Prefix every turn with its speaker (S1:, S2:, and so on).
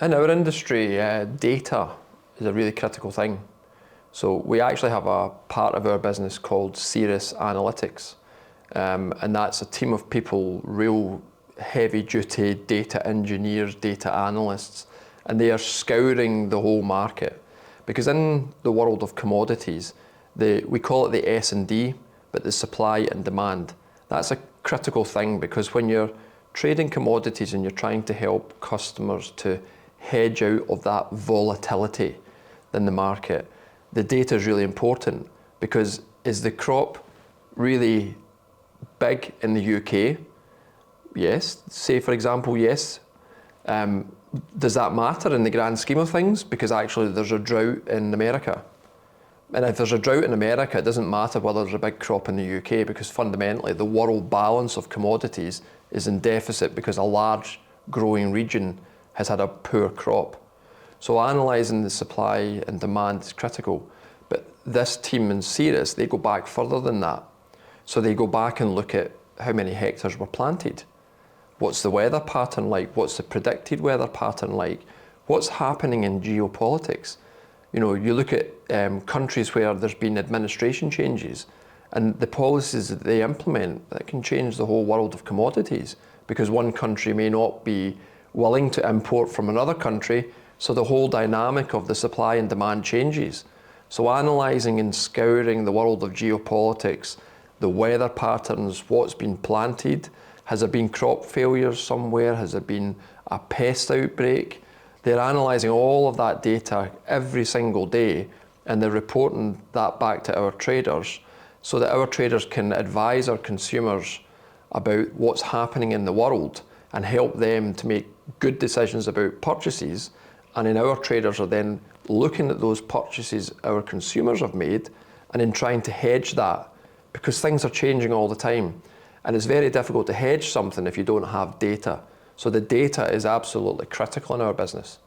S1: In our industry, data is a really critical thing. So we actually have a part of our business called Cirrus Analytics, and that's a team of people, real heavy-duty data engineers, data analysts, and they are scouring the whole market. Because in the world of commodities, we call it the S&D, but the supply and demand. That's a critical thing, because when you're trading commodities and you're trying to help customers to hedge out of that volatility in the market, the data is really important. Because is the crop really big in the UK? Yes. Say for example, yes. Does that matter in the grand scheme of things? Because actually there's a drought in America. And if there's a drought in America, it doesn't matter whether there's a big crop in the UK, because fundamentally the world balance of commodities is in deficit because a large growing region has had a poor crop. So analysing the supply and demand is critical. But this team in Cirrus, they go back further than that. So they go back and look at how many hectares were planted. What's the weather pattern like? What's the predicted weather pattern like? What's happening in geopolitics? You know, you look at countries where there's been administration changes, and the policies that they implement, that can change the whole world of commodities, because one country may not be willing to import from another country, so the whole dynamic of the supply and demand changes. So analysing and scouring the world of geopolitics, the weather patterns, what's been planted, has there been crop failures somewhere, has there been a pest outbreak? They're analysing all of that data every single day, and they're reporting that back to our traders, so that our traders can advise our consumers about what's happening in the world and help them to make good decisions about purchases. And then our traders are then looking at those purchases our consumers have made and then trying to hedge that, because things are changing all the time. And it's very difficult to hedge something if you don't have data. So the data is absolutely critical in our business.